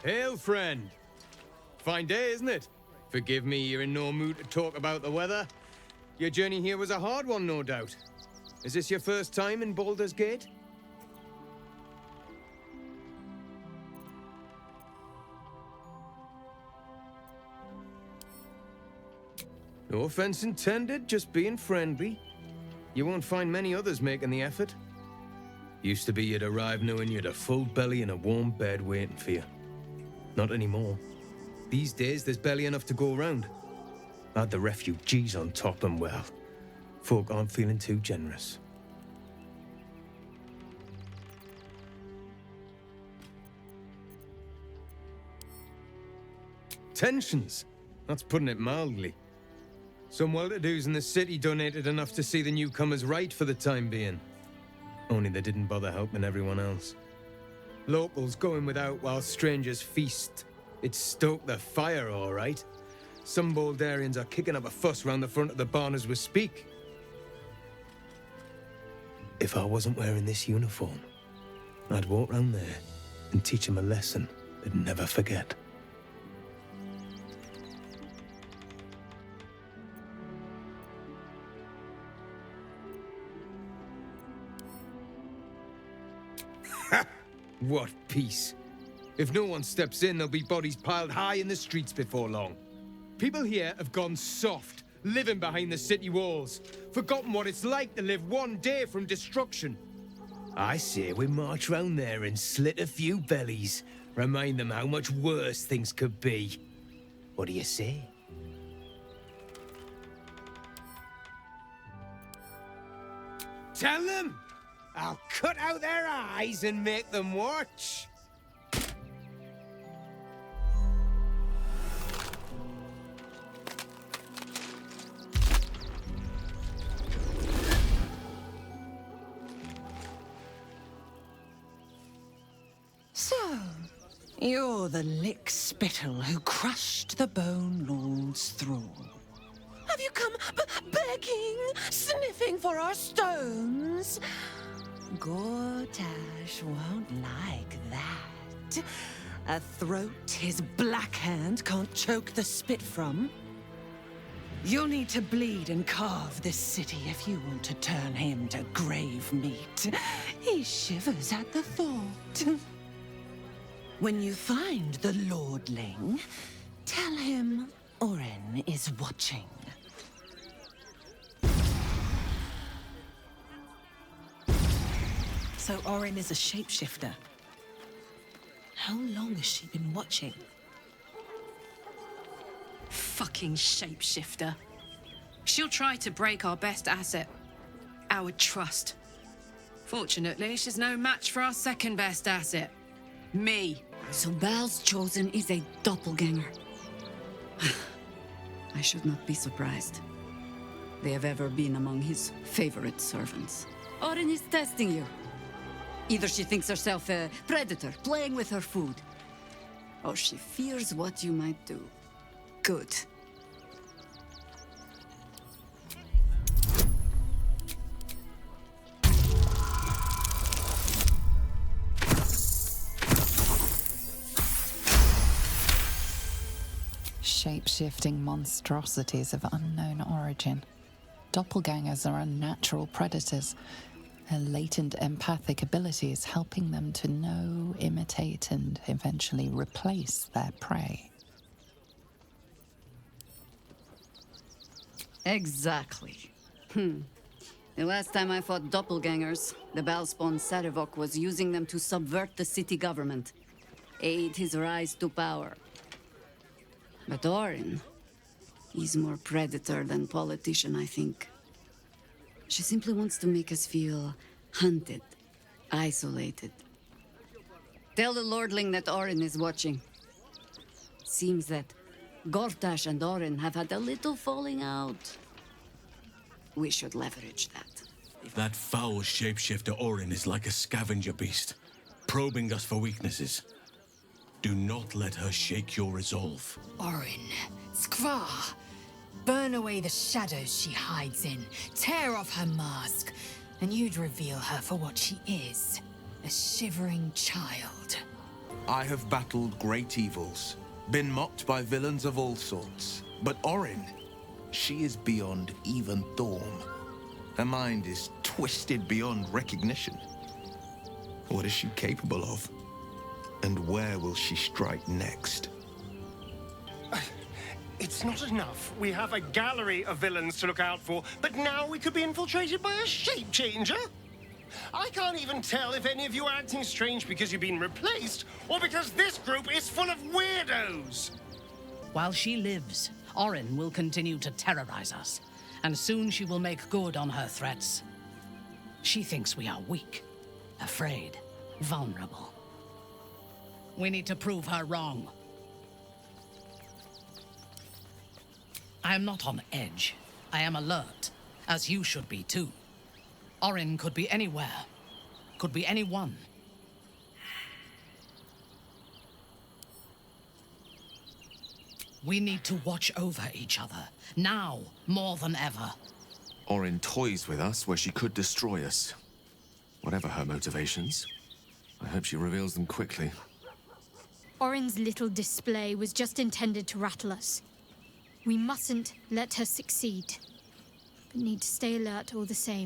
Hail, friend. Fine day, isn't it? Forgive me, you're in no mood to talk about the weather. Your journey here was a hard one, no doubt. Is this your first time in Baldur's Gate? No offense intended, just being friendly. You won't find many others making the effort. Used to be you'd arrive knowing you'd a full belly and a warm bed waiting for you. Not anymore. These days, there's barely enough to go around. Add the refugees on top and, well, folk aren't feeling too generous. Tensions. That's putting it mildly. Some well-to-dos in the city donated enough to see the newcomers right for the time being. Only they didn't bother helping everyone else. Locals going without while strangers feast. It stoked the fire, all right. Some Baldurians are kicking up a fuss round the front of the barn as we speak. If I wasn't wearing this uniform, I'd walk round there and teach them a lesson they'd never forget. What peace. If no one steps in, there'll be bodies piled high in the streets before long. People here have gone soft, living behind the city walls, forgotten what it's like to live one day from destruction. I say we march round there and slit a few bellies, remind them how much worse things could be. What do you say? Tell them! I'll cut out their eyes and make them watch. So, you're the lick spittle who crushed the Bone Lord's thrall. Have you come begging, sniffing for our stones? Gortash won't like that. A throat his black hand can't choke the spit from. You'll need to bleed and carve this city if you want to turn him to grave meat. He shivers at the thought. When you find the Lordling, tell him Orin is watching. So Orin is a shapeshifter. How long has she been watching? Fucking shapeshifter. She'll try to break our best asset, our trust. Fortunately, she's no match for our second best asset, me. So Bal's chosen is a doppelganger. I should not be surprised. They have ever been among his favorite servants. Orin is testing you. Either she thinks herself a predator, playing with her food, or she fears what you might do. Good. Shape-shifting monstrosities of unknown origin. Doppelgangers are unnatural predators. Their latent empathic abilities helping them to know, imitate, and eventually replace their prey. Exactly. The last time I fought doppelgangers, the Balspawn Sarevok was using them to subvert the city government, aid his rise to power. But Orin, he's more predator than politician, I think. She simply wants to make us feel hunted, isolated. Tell the Lordling that Orin is watching. Seems that Gortash and Orin have had a little falling out. We should leverage that. That foul shapeshifter Orin is like a scavenger beast, probing us for weaknesses. Do not let her shake your resolve. Orin, Skra! Burn away the shadows she hides in, tear off her mask, and you'd reveal her for what she is, a shivering child. I have battled great evils, been mocked by villains of all sorts. But Orin, she is beyond even Thorm. Her mind is twisted beyond recognition. What is she capable of? And where will she strike next? It's not enough. We have a gallery of villains to look out for, but now we could be infiltrated by a shape changer? I can't even tell if any of you are acting strange because you've been replaced, or because this group is full of weirdos. While she lives, Orin will continue to terrorize us, and soon she will make good on her threats. She thinks we are weak, afraid, vulnerable. We need to prove her wrong. I am not on edge. I am alert, as you should be too. Orin could be anywhere, could be anyone. We need to watch over each other, now more than ever. Orin toys with us where she could destroy us. Whatever her motivations, I hope she reveals them quickly. Orin's little display was just intended to rattle us. We mustn't let her succeed, but need to stay alert all the same.